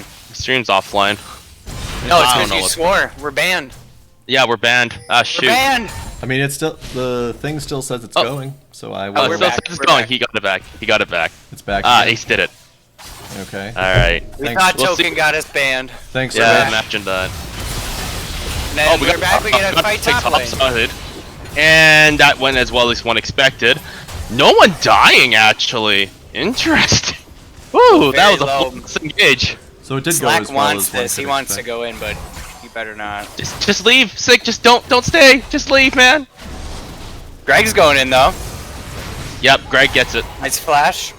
Stream's offline. No, it's because you swore. We're banned. Yeah, we're banned. Ah, shoot. We're banned. I mean, it's still the thing still says it's going, so I will. Oh, it still says it's going. He got it back. He got it back. It's back. Ah, Ace did it. Okay. All right. We thought Token got us banned. Thanks. Yeah, imagine that. And then we're back. We get a fight top lane. And that went as well as one expected. No one dying, actually. Interesting. Ooh, that was a full engage. So it did Slack go as well wants as one this. He could wants to expect. go in, but he better not. Just leave, Sig. Just don't stay. Just leave, man. Greg's going in though. Yep, Greg gets it. Nice flash.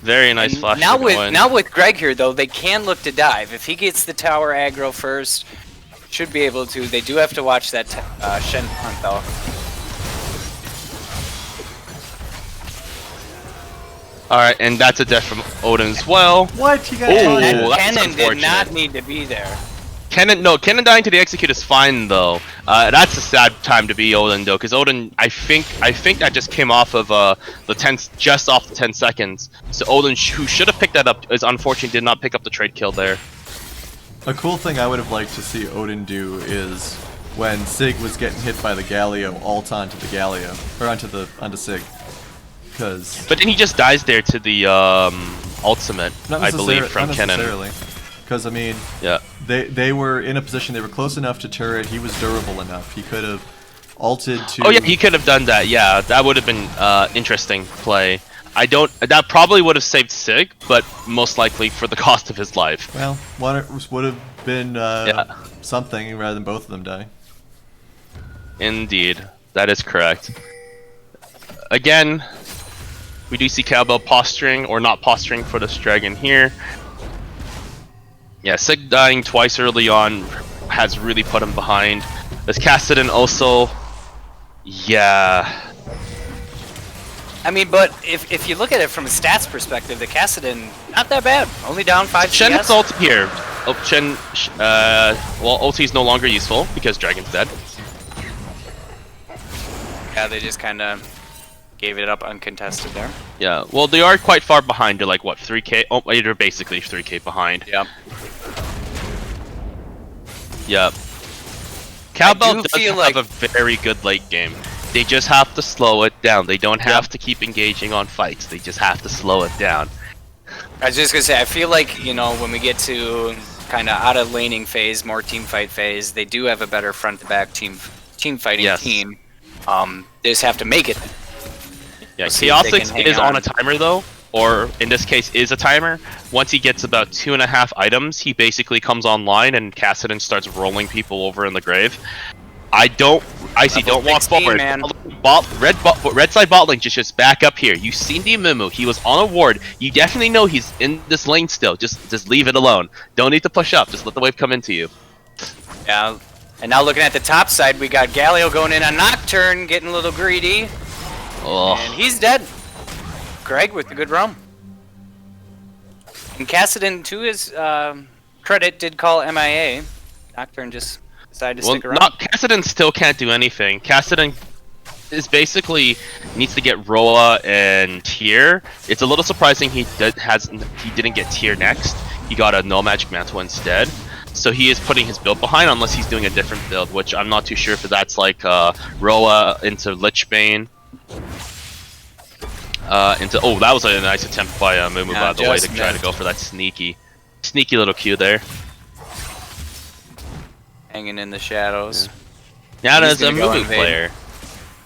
Very nice flash. Now with Greg here though, they can look to dive. If he gets the tower aggro first, should be able to. They do have to watch that Shen hunt though. Alright, and that's a death from Odin as well. What? You got Kennen did not need to be there. Kennen dying to the execute is fine though. That's a sad time to be Odin though, because Odin, I think that just came off of just off the 10 seconds. So Odin, who should have picked that up, is unfortunately did not pick up the trade kill there. A cool thing I would have liked to see Odin do is when Sig was getting hit by the Galio, ult onto the Galio, or onto Sig. But then he just dies there to the ultimate, I believe, from Kennen. Not necessarily. Because, I mean, yeah, they were in a position, they were close enough to turret, he was durable enough. He could have ulted to... Oh yeah, he could have done that, yeah. That would have been interesting play. That probably would have saved Sig, but most likely for the cost of his life. Well, one would have been something rather than both of them die. Indeed, that is correct. Again, we do see Cowbell posturing, or not posturing for this dragon here. Yeah, Sig dying twice early on has really put him behind. This Kassadin also, yeah. I mean, but if you look at it from a stats perspective, the Kassadin, not that bad. Only down 5 CS. Shen has ult here. Oh, Shen, well, ulti is no longer useful because Dragon's dead. Yeah, they just kind of gave it up uncontested there. Yeah, well, they are quite far behind. They're like, what, 3k? Oh, they're basically 3k behind. Yep. Yep. Cowbell does have a very good late game. They just have to slow it down. They don't have to keep engaging on fights. They just have to slow it down. I was just going to say, I feel like, you know, when we get to kind of out of laning phase, more team fight phase, they do have a better front-to-back team fighting team. They just have to make it. Yeah, Chaosix is on a timer though, or in this case is a timer. Once he gets about 2.5 items, he basically comes online and Kassadin starts rolling people over in the grave. Don't walk forward. Man. Red side bot lane, just back up here. You've seen the Amumu, he was on a ward. You definitely know he's in this lane still. Just leave it alone. Don't need to push up, just let the wave come into you. Yeah, and now looking at the top side, we got Galio going in on Nocturne, getting a little greedy. Oh. And he's dead. Greg with the good roam. And Kassadin, to his credit, did call MIA. Nocturne just decided to stick around. Kassadin still can't do anything. Kassadin is basically needs to get Roa and Tier. It's a little surprising he didn't get Tier next. He got a No Magic Mantle instead. So he is putting his build behind unless he's doing a different build, which I'm not too sure if that's like Roa into Lichbane. Oh, that was a nice attempt by Mumu, by the way, to try to go for that sneaky little Q there. Hanging in the shadows. Now as a Mumu player,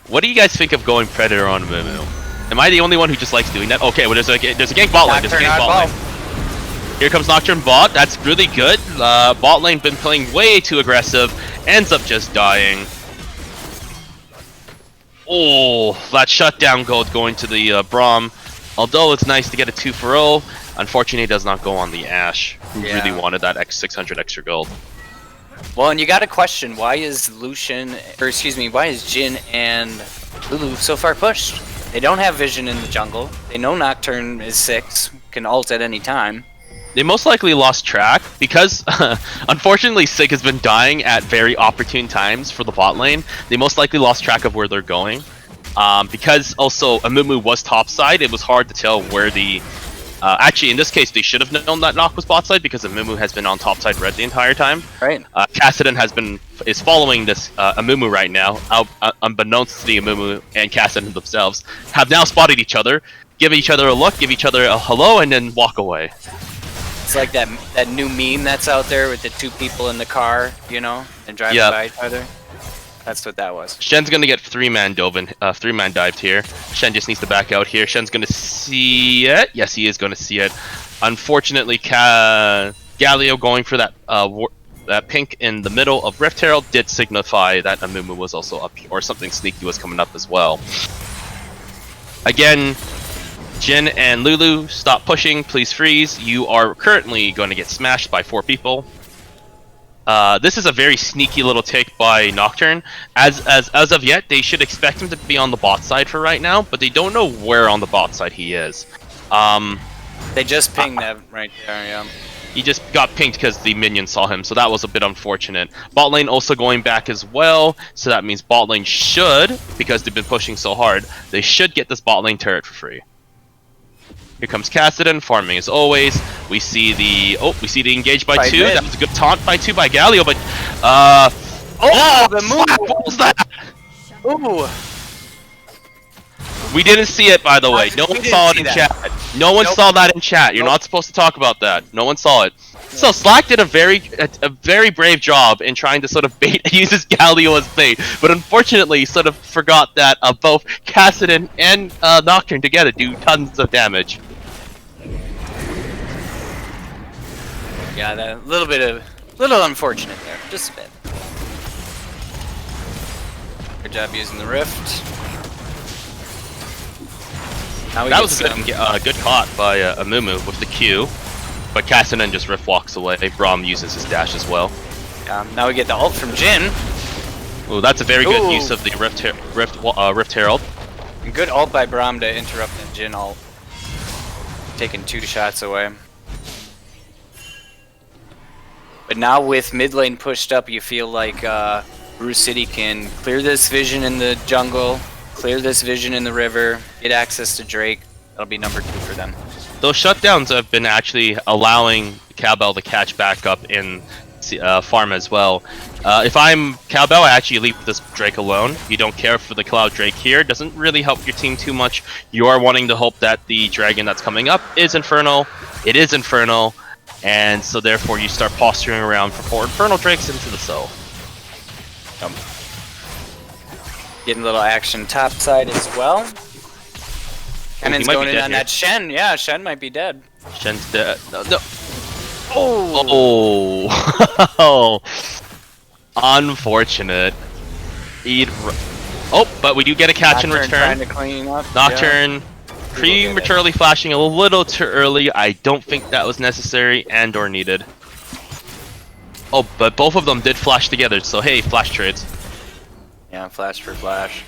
what do you guys think of going Predator on Mumu? Am I the only one who just likes doing that? Okay, well there's a gank bot lane. There's a gank bot lane. Here comes Nocturne bot. That's really good. Bot lane been playing way too aggressive. Ends up just dying. Oh, that shutdown gold going to the Braum. Although it's nice to get a 2-for-0, unfortunately it does not go on the Ashe, who really wanted that 600 extra gold. Well, and you got to question, why is why is Jhin and Lulu so far pushed? They don't have vision in the jungle. They know Nocturne is 6, can ult at any time. They most likely lost track because, unfortunately, Sig has been dying at very opportune times for the bot lane. They most likely lost track of where they're going. Because also Amumu was topside, it was hard to tell where the Actually, in this case, they should have known that Nock was bot side because Amumu has been on top side red the entire time. Right. Kassadin is following this Amumu right now, unbeknownst to the Amumu and Kassadin themselves, have now spotted each other, give each other a look, give each other a hello, and then walk away. It's like that new meme that's out there with the two people in the car, you know, and driving by each other. That's what that was. Shen's gonna get three-man dived here. Shen just needs to back out here. Shen's gonna see it. Yes, he is gonna see it. Unfortunately, Galio going for that pink in the middle of Rift Herald did signify that Amumu was also up, or something sneaky was coming up as well. Again, Jin and Lulu, stop pushing, please freeze. You are currently going to get smashed by 4 people. This is a very sneaky little take by Nocturne. As of yet, they should expect him to be on the bot side for right now, but they don't know where on the bot side he is. They just pinged that right there, yeah. He just got pinged because the minion saw him, so that was a bit unfortunate. Bot lane also going back as well, so that means bot lane should, because they've been pushing so hard, they should get this bot lane turret for free. Here comes Kassadin, farming as always. We see the engage by 2. That was a good taunt by 2 by Galio, but the move. What was that? Ooh. We didn't see it, by the way. No one saw it in chat. No one saw that in chat. You're not supposed to talk about that. No one saw it. So Slack did a very brave job in trying to sort of uses Galio as bait, but unfortunately sort of forgot that both Kassadin and Nocturne together do tons of damage. Yeah, that little unfortunate there, just a bit. Good job using the rift. That was a good caught by Amumu with the Q, but Kassadin just rift walks away. Braum uses his dash as well. Now we get the ult from Jin. Ooh, that's a very good use of the Rift Herald. And good ult by Braum to interrupt the Jin ult. Taking 2 shots away. But now with mid lane pushed up, you feel like Brew City can clear this vision in the jungle, clear this vision in the river, get access to Drake. That'll be number 2 for them. Those shutdowns have been actually allowing Cowbell to catch back up in farm as well. If I'm Cowbell, I actually leave this Drake alone. You don't care for the Cloud Drake here. Doesn't really help your team too much. You are wanting to hope that the dragon that's coming up is Infernal. It is Infernal. And so therefore you start posturing around for 4 Infernal Drakes into the soul. Getting a little action top side as well. Cannon's going in on that Shen. Yeah, Shen might be dead. Shen's dead. No. Oh. Unfortunate. But we do get a catch in return. Trying to clean up. Nocturne prematurely flashing a little too early. I don't think that was necessary and or needed. Oh, but both of them did flash together, so hey, flash trades. Yeah, flash for flash.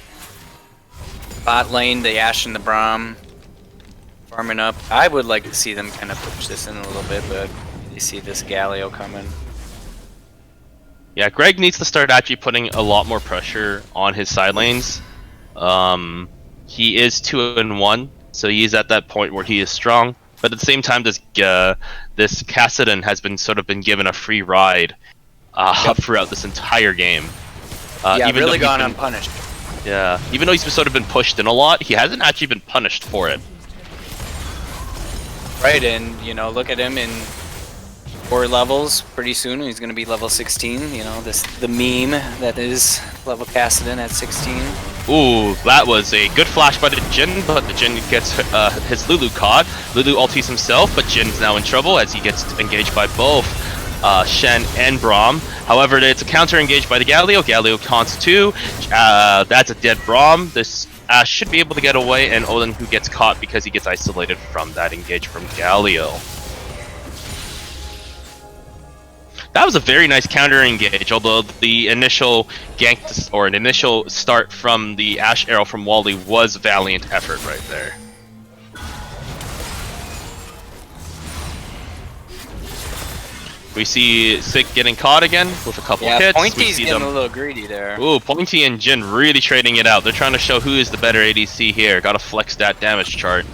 Bot lane, the Ashe and the Braum farming up. I would like to see them kind of push this in a little bit, but you see this Galio coming. Yeah, Greg needs to start actually putting a lot more pressure on his side lanes. He is 2-1, so he's at that point where he is strong. But at the same time, this Kassadin has been given a free ride throughout this entire game. Even really gone unpunished. Yeah, even though he's sort of been pushed in a lot, he hasn't actually been punished for it. Right, and you know, look at him in 4 levels. Pretty soon, he's going to be level 16. You know, the meme that is level Kassadin at 16. Ooh, that was a good flash by the Jin, but the Jin gets his Lulu caught. Lulu ultis himself, but Jin's now in trouble as he gets engaged by both Shen and Braum. However, it's a counter engage by the Galio. Galio taunts 2. That's a dead Braum. This Ashe should be able to get away, and Odin who gets caught because he gets isolated from that engage from Galio. That was a very nice counter engage, although the initial gank or an initial start from the Ashe arrow from Wally was valiant effort right there. We see Sig getting caught again with a couple hits. Pointy's getting a little greedy there. Ooh, Pointy and Jin really trading it out. They're trying to show who is the better ADC here. Gotta flex that damage chart.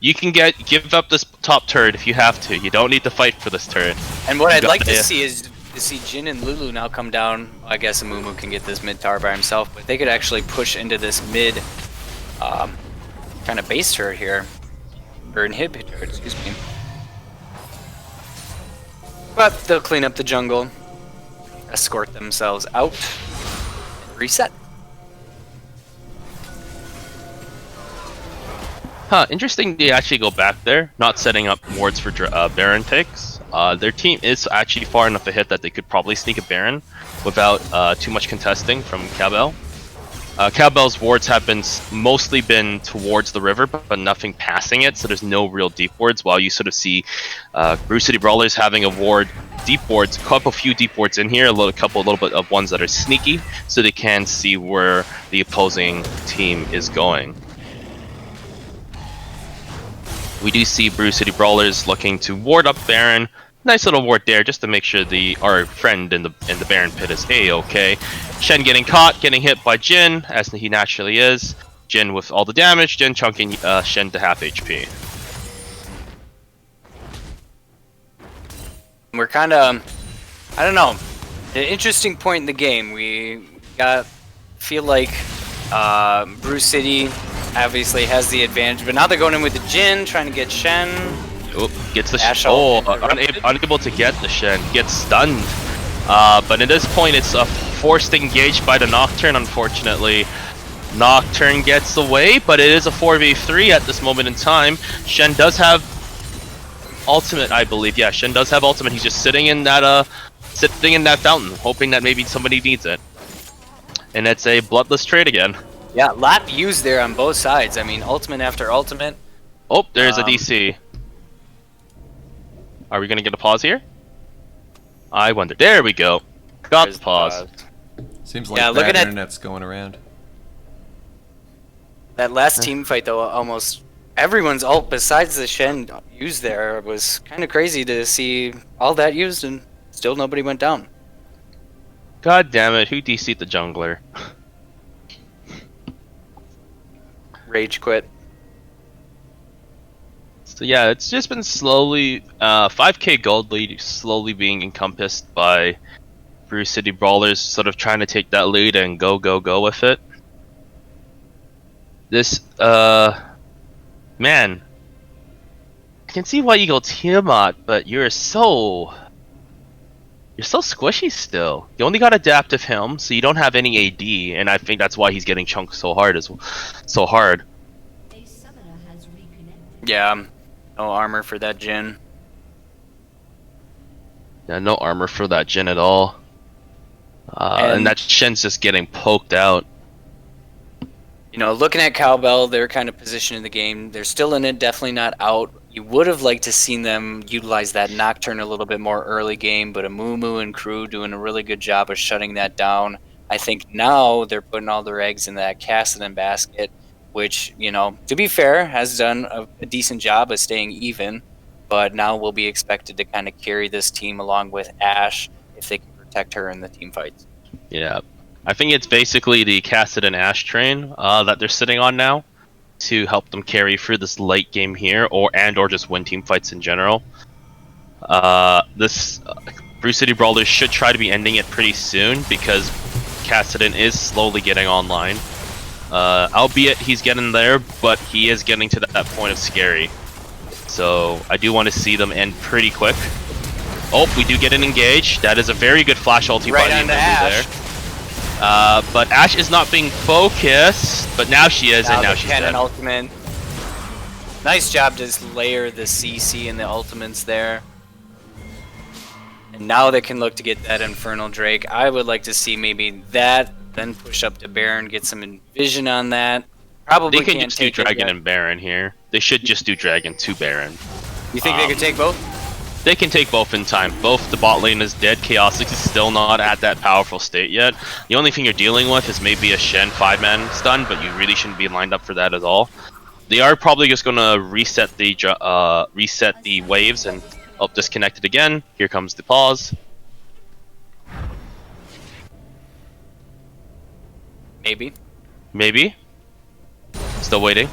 You can give up this top turret if you have to. You don't need to fight for this turret. And what I'd got like to it. see is to see Jin and Lulu now come down. I guess Amumu can get this mid tower by himself, but they could actually push into this mid kind of base turret here. Or inhibitor, excuse me. But they'll clean up the jungle, escort themselves out, and reset. Huh, interesting they actually go back there, not setting up wards for Baron takes. Their team is actually far enough ahead that they could probably sneak a Baron without too much contesting from Cowbell. Cowbell's wards have mostly been towards the river, but nothing passing it, so there's no real deep wards, while you sort of see Brew City Brawlers having a ward, deep wards, a few deep wards in here, a little bit of ones that are sneaky, so they can see where the opposing team is going. We do see Brew City Brawlers looking to ward up Baron. Nice little ward there, just to make sure our friend in the Baron pit is A-okay. Shen getting caught, getting hit by Jin, as he naturally is. Jin with all the damage, Jin chunking Shen to half HP. We're kind of, I don't know, an interesting point in the game. We feel like Brew City obviously has the advantage, but now they're going in with the Jin, trying to get Shen. Oh, gets the Ash unable to get the Shen, gets stunned. But at this point, it's a forced engage by the Nocturne. Unfortunately, Nocturne gets away, but it is a 4v3 at this moment in time. Shen does have ultimate, I believe. Yeah, Shen does have ultimate. He's just sitting in that fountain, hoping that maybe somebody needs it. And it's a bloodless trade again. Yeah, lot used there on both sides. I mean, ultimate after ultimate. Oh, there's a DC. Are we gonna get a pause here? I wonder. There we go. Got the pause. Seems like looking bad at internet's going around. that last team fight, though, almost everyone's ult besides the Shen used there was kind of crazy to see all that used and still nobody went down. God damn it! Who DC'd the jungler? Rage quit. So yeah, it's just been slowly 5k gold lead slowly being encompassed by Brew City Brawlers, sort of trying to take that lead and go with it. This man, I can see why you go Tiamat, but you're so squishy still. You only got Adaptive Helm, so you don't have any AD, and I think that's why he's getting chunked so hard Yeah, no armor for that Jin. Yeah, no armor for that Jin at all. And that Shen's just getting poked out. You know, looking at Cowbell, they're kind of positioned in the game. They're still in it, definitely not out. You would have liked to seen them utilize that Nocturne a little bit more early game, but Amumu and crew doing a really good job of shutting that down. I think now they're putting all their eggs in that Kassadin basket, which, you know, to be fair, has done a decent job of staying even, but now will be expected to kind of carry this team along with Ashe if they can protect her in the team fights. Yeah, I think it's basically the Kassadin Ashe train that they're sitting on now to help them carry through this late game here, or just win team fights in general. This Brew City Brawlers should try to be ending it pretty soon because Kassadin is slowly getting online. Albeit he's getting there, but he is getting to that point of scary. So I do want to see them end pretty quick. Oh, we do get an engage. That is a very good flash ulti by the Amumu there. But Ashe is not being focused, but now she is, and now she's dead. Ultimate. Nice job to layer the CC and the ultimates there. And now they can look to get that Infernal Drake. I would like to see maybe that, then push up to Baron, get some vision on that. Probably they can can't just do take Dragon and Baron here. They should just do Dragon to Baron. You think they could take both? They can take both in time. Both the bot lane is dead. Chaosix is still not at that powerful state yet. The only thing you're dealing with is maybe a Shen 5-man stun, but you really shouldn't be lined up for that at all. They are probably just going to reset the waves and disconnected again. Here comes the pause. Maybe. Maybe. Still waiting.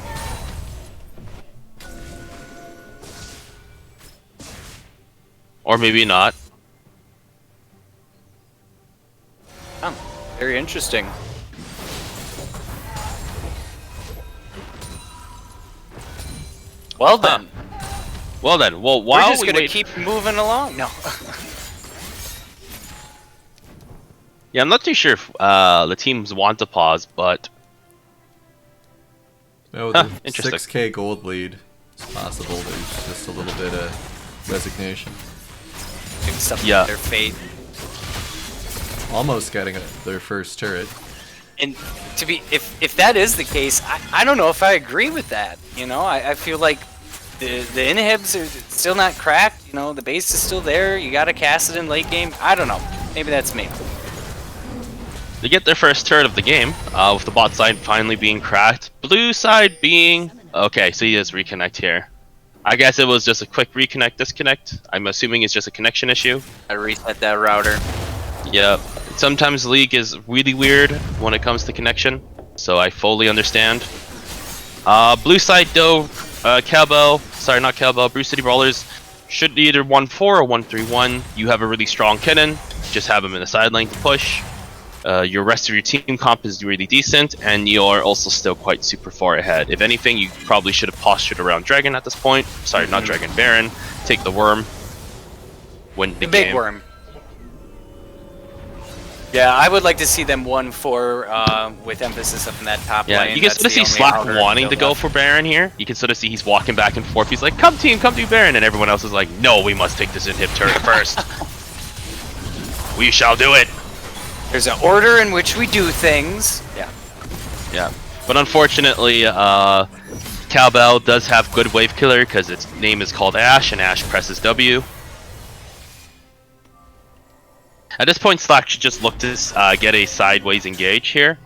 Or maybe not. Oh, very interesting. Well then, Well then, well we're while just we gonna wait, keep moving along. No. yeah, I'm not too sure if the teams want to pause, but No, Huh, the interesting. 6K gold lead is possible. There's just a little bit of resignation. Accept Yeah. their fate. Almost getting their first turret. And to be, if that is the case, I don't know if I agree with that. You know, I feel like the inhibs are still not cracked. You know, the base is still there. You got to cast it in late game. I don't know. Maybe that's me. they get their first turret of the game, with the bot side finally being cracked. Blue side being okay. So he does reconnect here. I guess it was just a quick reconnect, disconnect. I'm assuming it's just a connection issue. I reset that router. Yeah. Sometimes League is really weird when it comes to connection, so I fully understand. Blue side though, Cowbell, sorry not Cowbell, Brew City Brawlers should either 1-4 or 1-3-1. You have a really strong cannon, just have him in the side lane to push. Your rest of your team comp is really decent, and you are also still quite super far ahead. If anything, you probably should have postured around Dragon at this point. Sorry, not Dragon, Baron. Take the worm. Win the The big game. worm. Yeah, I would like to see them 1-4 with emphasis up in that top Yeah, lane. you can That's sort of the see only Slack outer wanting to build go up. for Baron here. You can sort of see he's walking back and forth. He's like, come team, come do Baron. And everyone else is like, no, we must take this inhib turret first. We shall do it. There's an order in which we do things. Yeah. Yeah. But unfortunately, Cowbell does have good wave killer because its name is called Ash, and Ash presses W. At this point, Slack should just look to get a sideways engage here,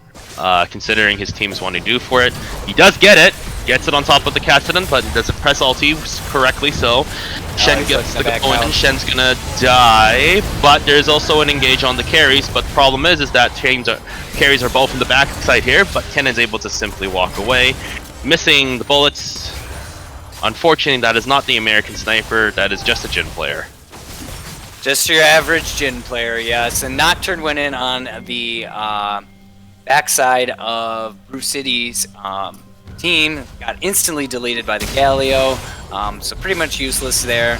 considering his team is wanting to do for it. He does get it, gets it on top of the Cassidy, but doesn't press ulti correctly, so Shen he's gets the looking back going, out. Shen's gonna die, but there's also an engage on the carries, but the problem is that carries are both in the backside here, but Ken is able to simply walk away, missing the bullets. Unfortunately, that is not the American Sniper, that is just a Jhin player. Just your average Jhin player, yes. And Nocturne went in on the backside of Brew City's team, got instantly deleted by the Galio, so pretty much useless there.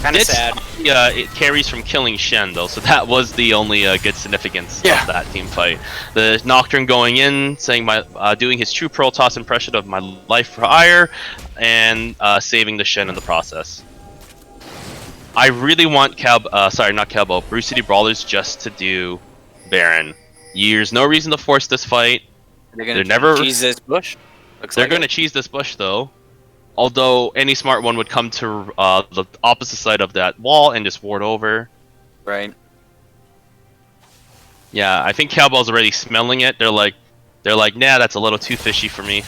Kind of sad. It carries from killing Shen though, so that was the only good significance Yeah. of that team fight. The Nocturne going in, saying doing his true Pearl Toss impression of my life for ire, and saving the Shen in the process. I really want Brew City Brawlers just to do Baron. There's no reason to force this fight. They're never- cheese this bush. Looks They're like going to it. cheese this bush though. Although any smart one would come to the opposite side of that wall and just ward over. Right. Yeah, I think Cowbell's already smelling it. They're like, nah, that's a little too fishy for me.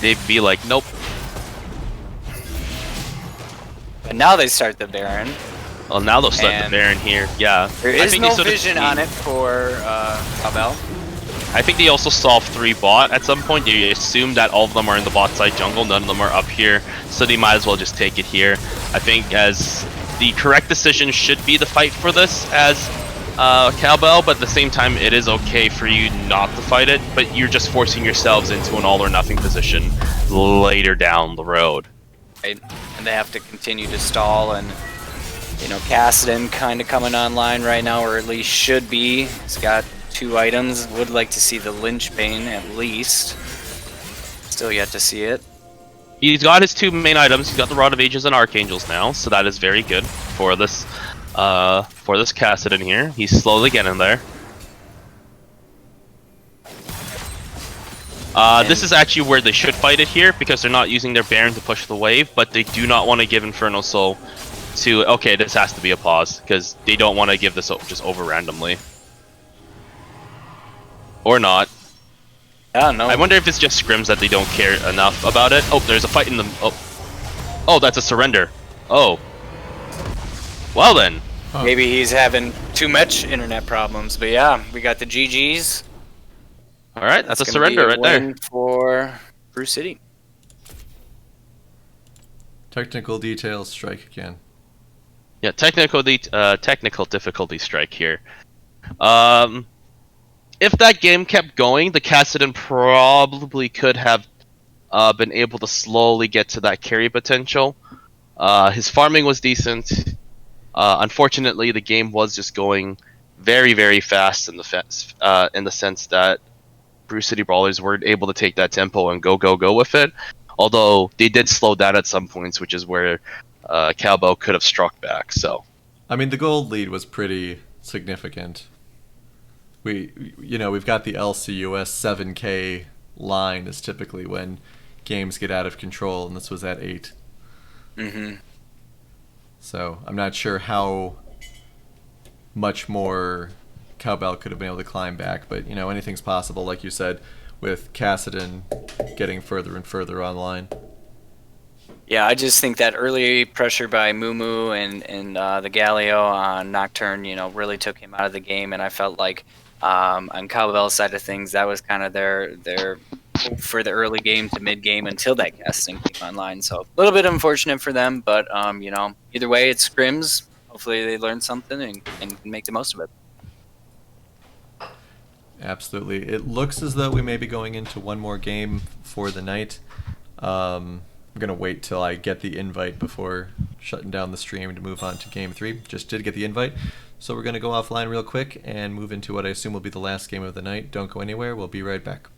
They'd be like, nope. But now they start the Baron. Well, now they'll start the And Baron here. Yeah. There I is think no they sort of vision see- on it for Cowbell. I think they also solved 3 bot at some point. They assume that all of them are in the bot side jungle, none of them are up here, so they might as well just take it here. I think as the correct decision should be the fight for this as Cowbell, but at the same time it is okay for you not to fight it, but you're just forcing yourselves into an all or nothing position later down the road. Right? And they have to continue to stall, and you know, Cassidy kind of coming online right now, or at least should be. He's got 2 items. Would like to see the Lynchbane at least. Still yet to see it. He's got his 2 main items. He's got the Rod of Ages and Archangels now, so that is very good for this Cassidy in here. He's slowly getting there. This is actually where they should fight it here, because they're not using their Baron to push the wave, but they do not want to give Infernal Soul to... Okay, this has to be a pause, because they don't want to give this just over randomly. Or not. Yeah, no. I wonder if it's just scrims that they don't care enough about it. Oh, there's a fight in the... Oh, that's a surrender. Oh. Well then. Maybe he's having too much internet problems, but yeah, we got the GGs. Alright, that's a It's gonna surrender be a right there. win for Brew City. Technical details strike again. Yeah, technical difficulty strike here. If that game kept going, the Kassadin probably could have been able to slowly get to that carry potential. His farming was decent. Unfortunately, the game was just going very, very fast in the sense that Brew City Brawlers weren't able to take that tempo and go with it. Although they did slow down at some points, which is where Cowbell could have struck back. So, I mean, the gold lead was pretty significant. We've got the LCUS 7K line is typically when games get out of control, and this was at 8. Mm-hmm. So I'm not sure how much more Cowbell could have been able to climb back, but anything's possible, like you said, with Kassadin getting further and further online. Yeah, I just think that early pressure by Mumu and the Galio on Nocturne, really took him out of the game, and I felt like on Cowbell's side of things, that was kind of their hope for the early game to mid game until that casting came online. So a little bit unfortunate for them, but either way, it's scrims. Hopefully they learn something and can make the most of it. Absolutely. It looks as though we may be going into one more game for the night. I'm going to wait till I get the invite before shutting down the stream to move on to Game 3. Just did get the invite, so we're going to go offline real quick and move into what I assume will be the last game of the night. Don't go anywhere. We'll be right back.